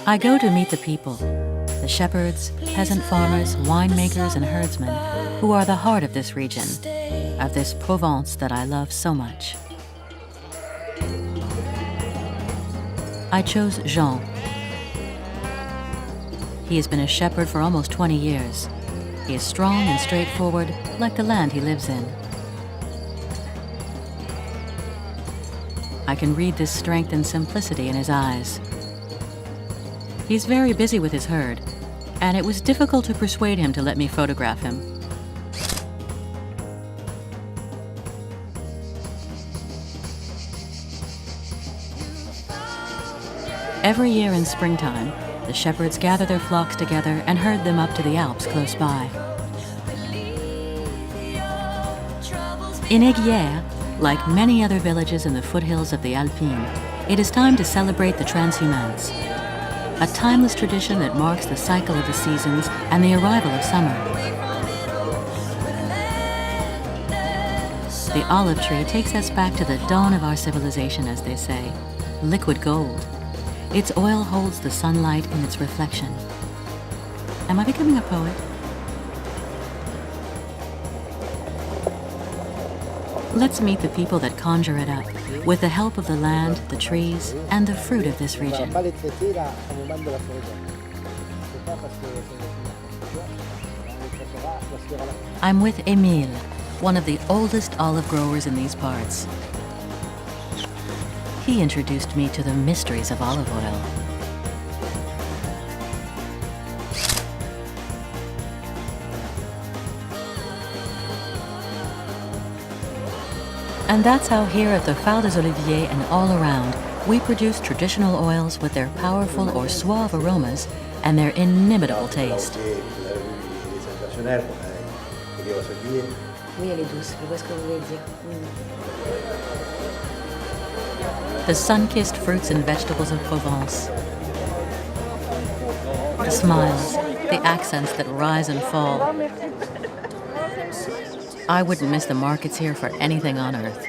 I go to meet the people, the shepherds, peasant farmers, winemakers, and herdsmen, who are the heart of this region, of this Provence that I love so much. I chose Jean. He has been a shepherd for almost 20 years. He is strong and straightforward, like the land he lives in. I can read this strength and simplicity in his eyes. He's very busy with his herd, and it was difficult to persuade him to let me photograph him. Every year in springtime, the shepherds gather their flocks together and herd them up to the Alps close by. In Eyguières, like many other villages in the foothills of the Alpines, it is time to celebrate the transhumance, a timeless tradition that marks the cycle of the seasons and the arrival of summer. The olive tree takes us back to the dawn of our civilization, as they say, liquid gold. Its oil holds the sunlight in its reflection. Am I becoming a poet? Let's meet the people that conjure it up, with the help of the land, the trees, and the fruit of this region. I'm with Émile, one of the oldest olive growers in these parts. He introduced me to the mysteries of olive oil. And that's how here at the Fare-Les-Oliviers and all around, we produce traditional oils with their powerful or suave aromas and their inimitable taste. The sun-kissed fruits and vegetables of Provence. The smiles, the accents that rise and fall. I wouldn't miss the markets here for anything on earth.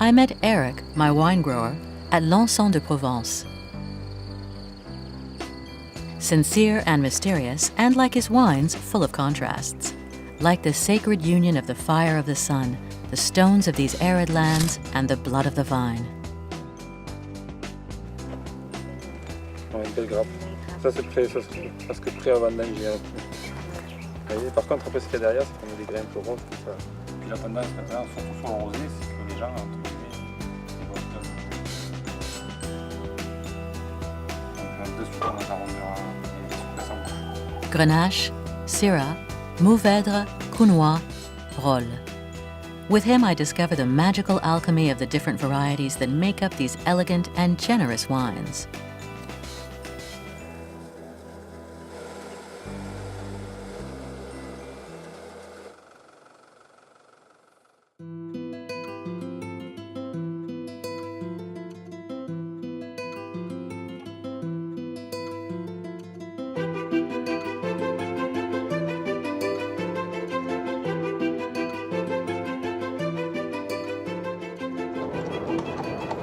I met Eric, my wine grower, at Lançon-Provence. Sincere and mysterious, and like his wines, full of contrasts. Like the sacred union of the fire of the sun, the stones of these arid lands, and the blood of the vine. Une belle grappe. Ça c'est prêt, ça c'est presque prêt à vendanger. Vous voyez, par contre, après ce qu'il y a derrière, c'est qu'on a des grains un peu roses, tout ça. Puis la tendance maintenant, surtout sur le rosé, c'est que les gens, entre guillemets, ils vont faire ça. Donc là, dessus, on va arrondir des sucres. Grenache, Syrah, Mourvèdre, Counois, Rolle. With him, I discover the magical alchemy of the different varieties that make up these elegant and generous wines.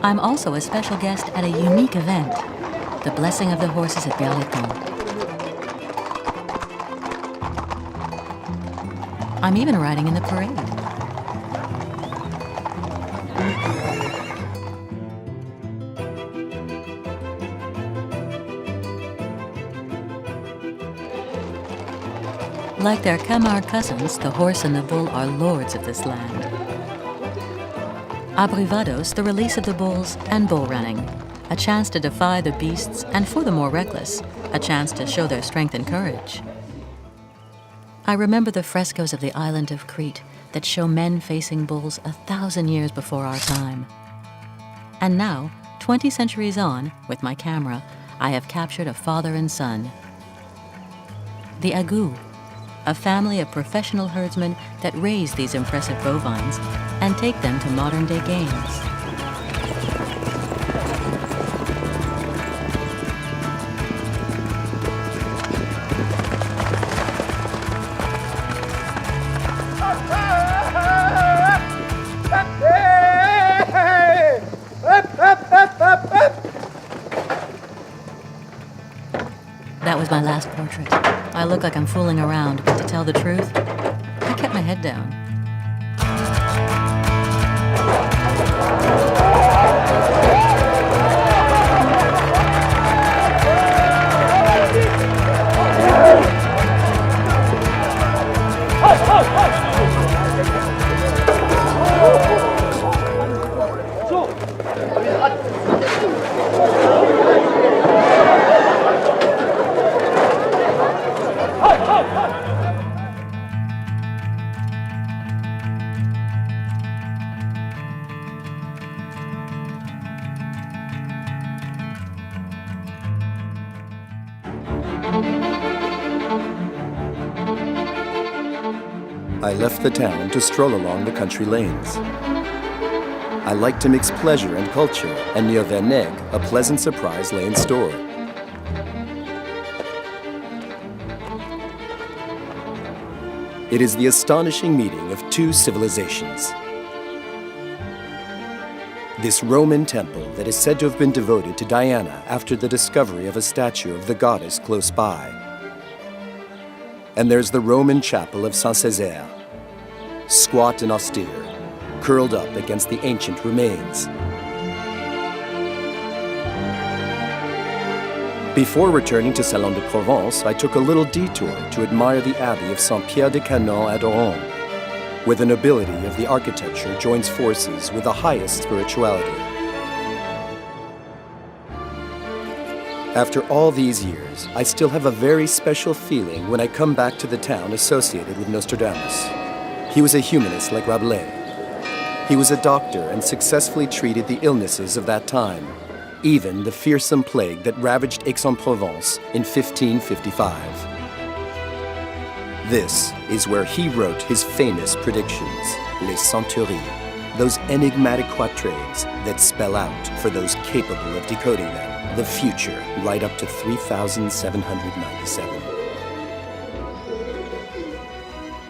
I'm also a special guest at a unique event, the blessing of the horses at Berre-l'Etang. I'm even riding in the parade. Like their Camargue cousins, the horse and the bull are lords of this land. Abrivados, the release of the bulls, and bull running, a chance to defy the beasts, and for the more reckless, a chance to show their strength and courage. I remember the frescoes of the island of Crete that show men facing bulls 1,000 years before our time. And now, 20 centuries on, with my camera, I have captured a father and son. The Eyguières, a family of professional herdsmen that raise these impressive bovines and take them to modern-day games. That was my last portrait. I look like I'm fooling around, but to tell the truth, I kept my head down. I left the town to stroll along the country lanes. I like to mix pleasure and culture, and near Vernègues, a pleasant surprise lay in store. It is the astonishing meeting of two civilizations. This Roman temple that is said to have been devoted to Diana after the discovery of a statue of the goddess close by. And there's the Roman chapel of Saint-Césaire, squat and austere, curled up against the ancient remains. Before returning to Salon de Provence, I took a little detour to admire the abbey of Saint-Pierre-de-Canon at Aurons, where the nobility of the architecture joins forces with the highest spirituality. After all these years, I still have a very special feeling when I come back to the town associated with Nostradamus. He was a humanist like Rabelais. He was a doctor and successfully treated the illnesses of that time, even the fearsome plague that ravaged Aix-en-Provence in 1555. This is where he wrote his famous predictions, Les Centuries, those enigmatic quatrains that spell out, for those capable of decoding them, the future right up to 3797.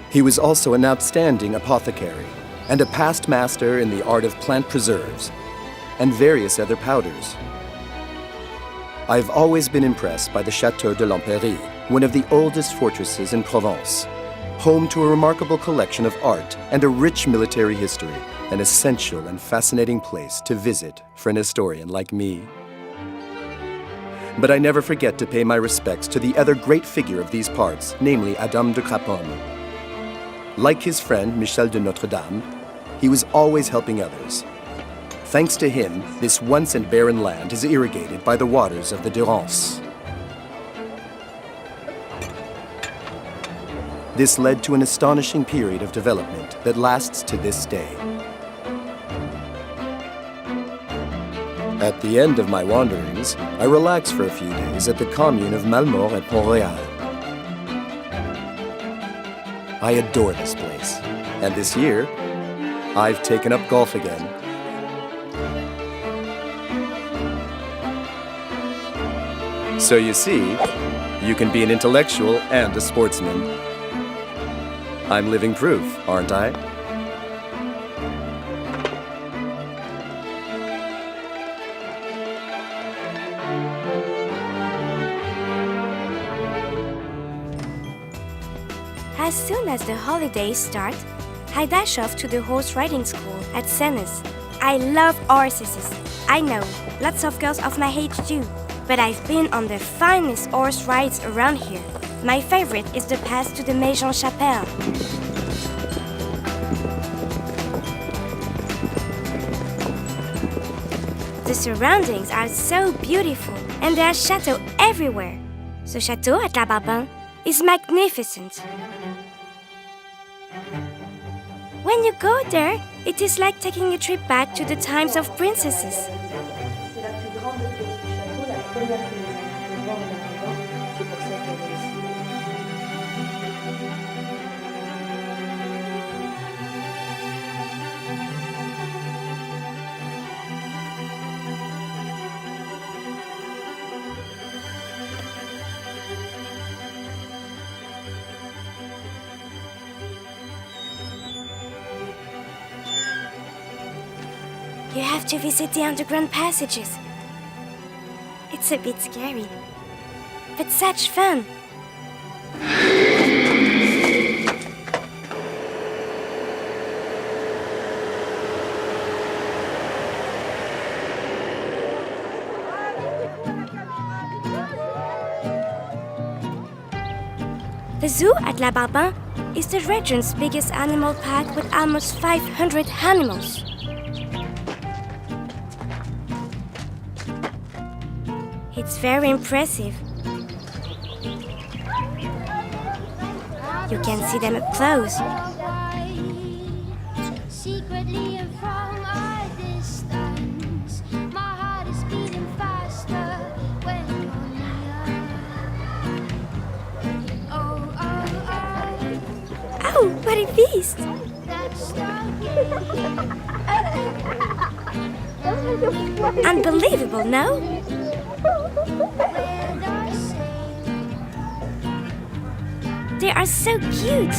He was also an outstanding apothecary and a past master in the art of plant preserves and various other powders. I've always been impressed by the Château de l'Empéry, one of the oldest fortresses in Provence, home to a remarkable collection of art and a rich military history, an essential and fascinating place to visit for an historian like me. But I never forget to pay my respects to the other great figure of these parts, namely Adam de Craponne. Like his friend Michel de Notre-Dame, he was always helping others. Thanks to him, this once and barren land is irrigated by the waters of the Durance. This led to an astonishing period of development that lasts to this day. At the end of my wanderings, I relax for a few days at the commune of Mallemort at Pont. I adore this place, and this year, I've taken up golf again. So you see, you can be an intellectual and a sportsman. I'm living proof, aren't I? As soon as the holidays start, I dash off to the horse riding school at Sénas. I love horses. I know, lots of girls of my age do, but I've been on the finest horse rides around here. My favorite is the path to the Maison Chapelle. The surroundings are so beautiful, and there are chateaux everywhere. The chateau at La Barben is magnificent. When you go there, it is like taking a trip back to the times of princesses. You have to visit the underground passages. It's a bit scary. but such fun. The zoo at La Barben is the region's biggest animal park with almost 500 animals. It's very impressive. You can see them up close. Secretly and from a distance, my heart is beating faster when you're near. Oh, oh, oh, Oh, what a beast! that's the Unbelievable, no? where the same. They are so cute.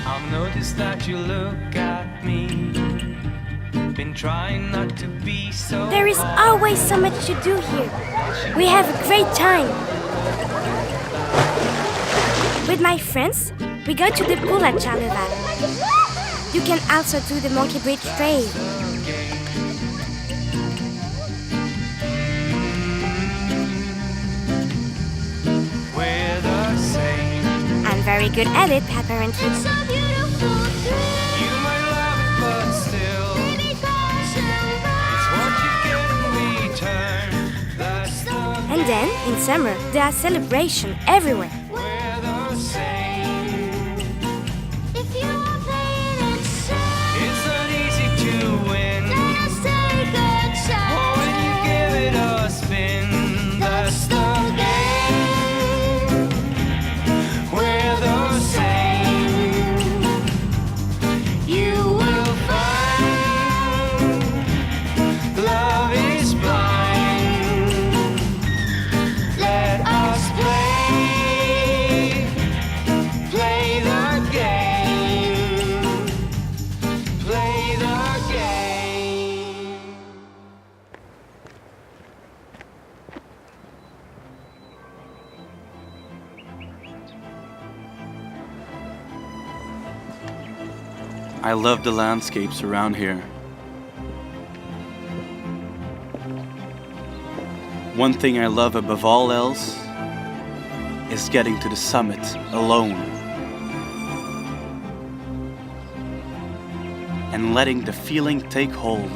I've noticed that you look at me. Been trying not to be so. There is always so much to do here. We have a great time. With my friends, we go to the pool at Charleval. You can also do the Monkey Bridge Trail. We're the same. I'm very good at it, apparently. It's a beautiful thrill. You might love it, but still, Baby, cause it's what you get in return. That's the. And then, in summer, there are celebrations everywhere. We're the same. if you are playing it safe, It's not easy to win. let us take a Oh, when you chance. give it a spin, that's the game. We're the same. You will find love is blind. Let us play the game, play the game. I love the landscapes around here. One thing I love above all else is getting to the summit alone and letting the feeling take hold.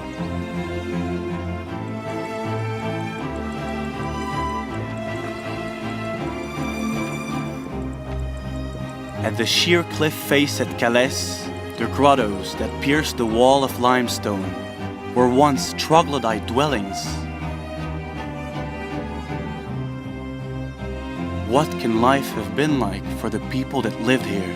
At the sheer cliff face at Calais, the grottos that pierce the wall of limestone were once troglodyte dwellings. What can life have been like for the people that lived here?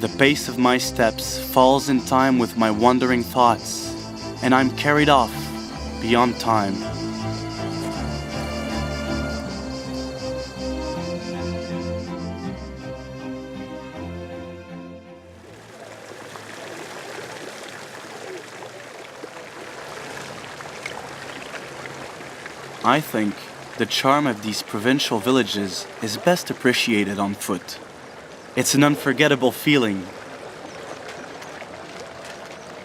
The pace of my steps falls in time with my wandering thoughts, and I'm carried off beyond time. I think the charm of these provincial villages is best appreciated on foot. It's an unforgettable feeling.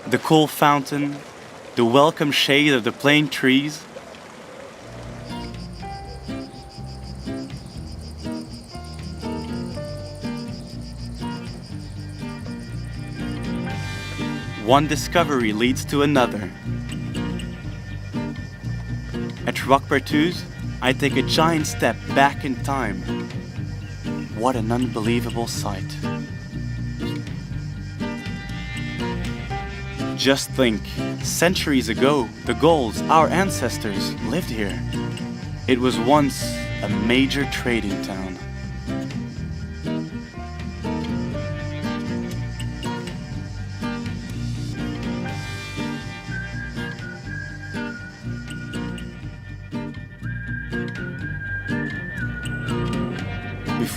The cool fountain, the welcome shade of the plane trees. One discovery leads to another. At Roquepertuis, I take a giant step back in time. What an unbelievable sight. Just think, centuries ago, the Gauls, our ancestors, lived here. It was once a major trading town.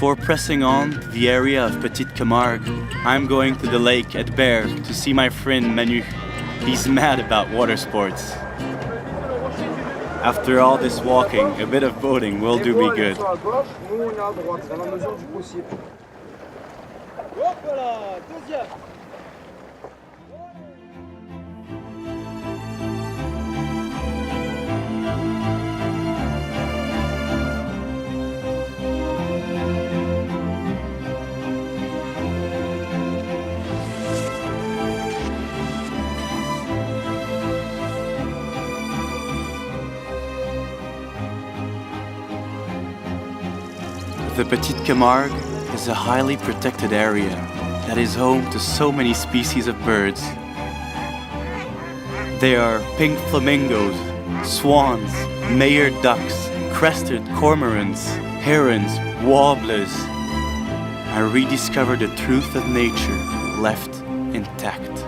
Before pressing on to the area of Petite Camargue, I'm going to the lake at Berre to see my friend Manu. He's mad about water sports. After all this walking, a bit of boating will do me good. The Petite Camargue is a highly protected area that is home to so many species of birds. There are pink flamingos, swans, Mayer ducks, crested cormorants, herons, warblers. I rediscover the truth of nature left intact.